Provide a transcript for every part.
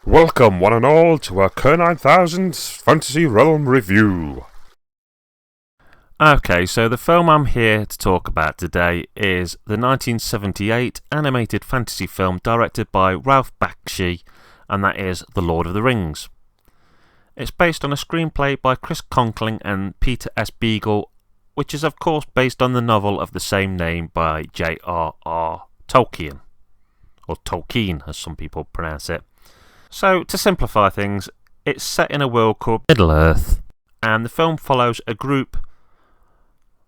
Welcome, one and all, to our KERR9000'S Fantasy Realm Review. Okay, so the film I'm here to talk about today is the 1978 animated fantasy film directed by Ralph Bakshi, and that is The Lord of the Rings. It's based on a screenplay by Chris Conkling and Peter S. Beagle, which is of course based on the novel of the same name by J.R.R. Tolkien, or Tolkien as some people pronounce it. So, to simplify things, it's set in a world called Middle-earth, and the film follows a group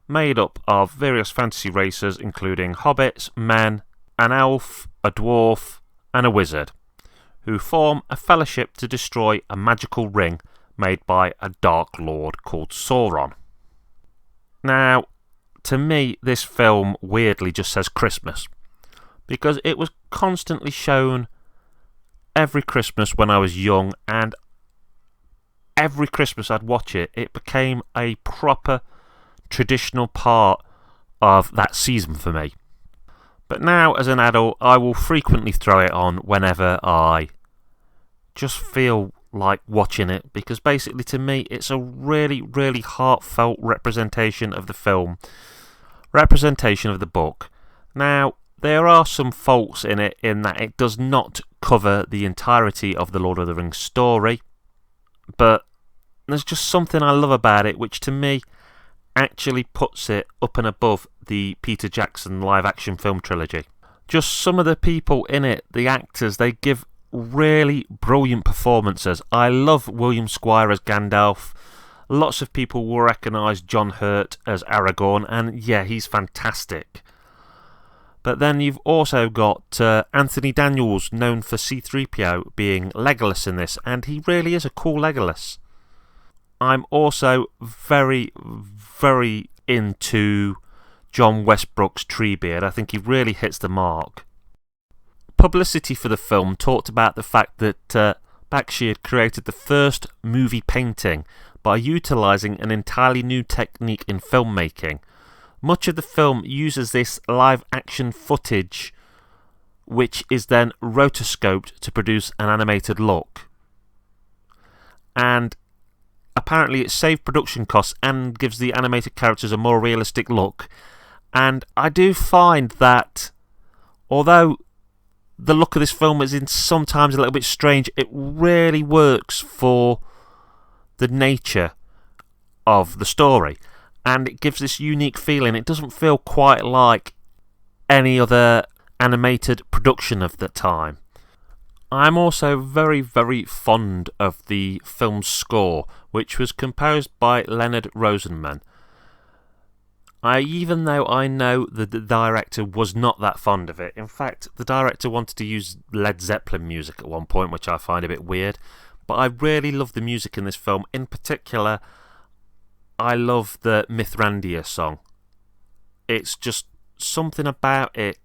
made up of various fantasy races including hobbits, men, an elf, a dwarf, and a wizard, who form a fellowship to destroy a magical ring made by a Dark Lord called Sauron. Now, to me, this film weirdly just says Christmas, because it was constantly shown every Christmas when I was young, and every Christmas I'd watch it. It became a proper traditional part of that season for me. But now, as an adult, I will frequently throw it on whenever I just feel like watching it, because basically to me it's a really, really heartfelt representation of the film, representation of the book. Now, there are some faults in it, in that it does not cover the entirety of the Lord of the Rings story, but there's just something I love about it, which to me actually puts it up and above the Peter Jackson live-action film trilogy. Just some of the people in it, the actors, they give really brilliant performances. I love William Squire as Gandalf. Lots of people will recognise John Hurt as Aragorn, and yeah, he's fantastic. But then you've also got Anthony Daniels, known for C-3PO, being Legolas in this, and he really is a cool Legolas. I'm also very, very into John Westbrook's Treebeard. I think he really hits the mark. Publicity for the film talked about the fact that Bakshi had created the first movie painting by utilising an entirely new technique in filmmaking. Much of the film uses this live-action footage, which is then rotoscoped to produce an animated look. And apparently it saved production costs and gives the animated characters a more realistic look. And I do find that, although the look of this film is sometimes a little bit strange, it really works for the nature of the story. And it gives this unique feeling. It doesn't feel quite like any other animated production of the time. I'm also very, very fond of the film's score, which was composed by Leonard Rosenman. Even though I know that the director was not that fond of it. In fact, the director wanted to use Led Zeppelin music at one point, which I find a bit weird. But I really love the music in this film. In particular, I love the Mithrandir song. It's just something about it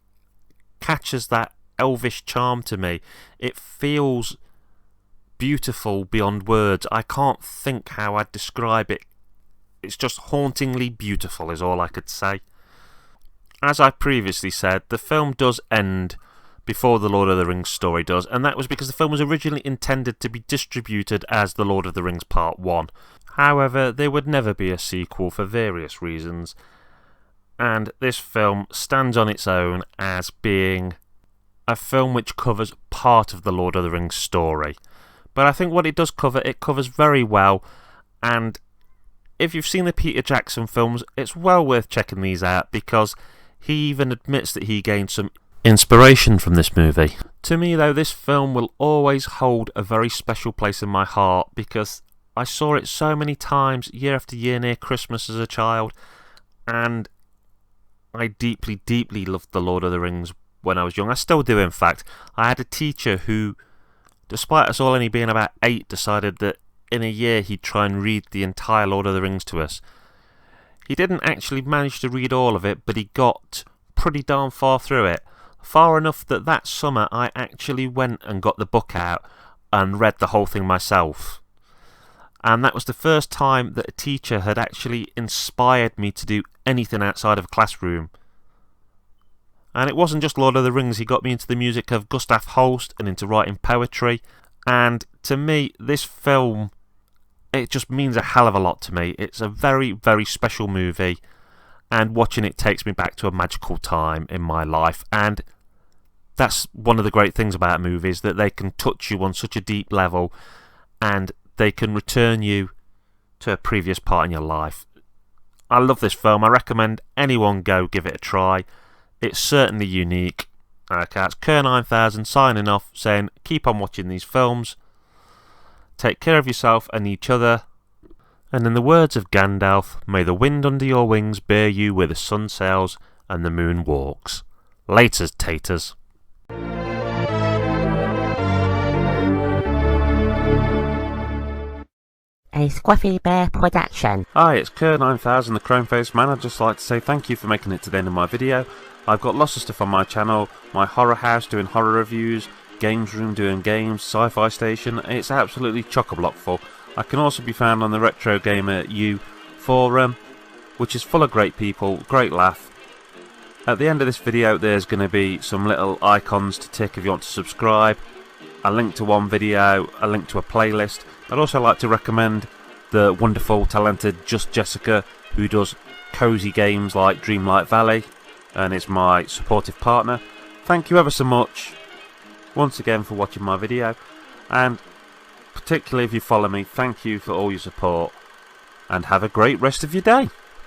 catches that elvish charm to me. It feels beautiful beyond words. I can't think how I'd describe it. It's just hauntingly beautiful is all I could say. As I previously said, the film does end before the Lord of the Rings story does, and that was because the film was originally intended to be distributed as The Lord of the Rings Part 1. However, there would never be a sequel for various reasons, and this film stands on its own as being a film which covers part of the Lord of the Rings story. But I think what it does cover, it covers very well, and if you've seen the Peter Jackson films, it's well worth checking these out, because he even admits that he gained some inspiration from this movie. To me, though, this film will always hold a very special place in my heart, because I saw it so many times, year after year, near Christmas as a child, and I deeply, deeply loved The Lord of the Rings when I was young. I still do, in fact. I had a teacher who, despite us all only being about 8, decided that in a year he'd try and read the entire Lord of the Rings to us. He didn't actually manage to read all of it, but he got pretty darn far through it. Far enough that summer I actually went and got the book out and read the whole thing myself. And that was the first time that a teacher had actually inspired me to do anything outside of a classroom. And it wasn't just Lord of the Rings, he got me into the music of Gustav Holst and into writing poetry. And to me, this film, it just means a hell of a lot to me. It's a very, very special movie, and watching it takes me back to a magical time in my life. And that's one of the great things about movies, that they can touch you on such a deep level, and they can return you to a previous part in your life. I love this film. I recommend anyone go give it a try. It's certainly unique. Okay, it's KERR9000 signing off, saying keep on watching these films, take care of yourself and each other, and in the words of Gandalf, may the wind under your wings bear you where the sun sails and the moon walks. Laters, taters. A Squaffy Bear production. Hi, it's KERR9000, the Chrome-Faced Man. I'd just like to say thank you for making it to the end of my video. I've got lots of stuff on my channel, my horror house doing horror reviews, games room doing games, sci-fi station. It's absolutely chock-a-block full. I can also be found on the Retro Gamer U forum, which is full of great people, great laugh. At the end of this video there's going to be some little icons to tick if you want to subscribe, a link to one video, a link to a playlist. I'd also like to recommend the wonderful, talented Just Jessica, who does cosy games like Dreamlight Valley, and is my supportive partner. Thank you ever so much once again for watching my video, and particularly if you follow me, thank you for all your support, and have a great rest of your day.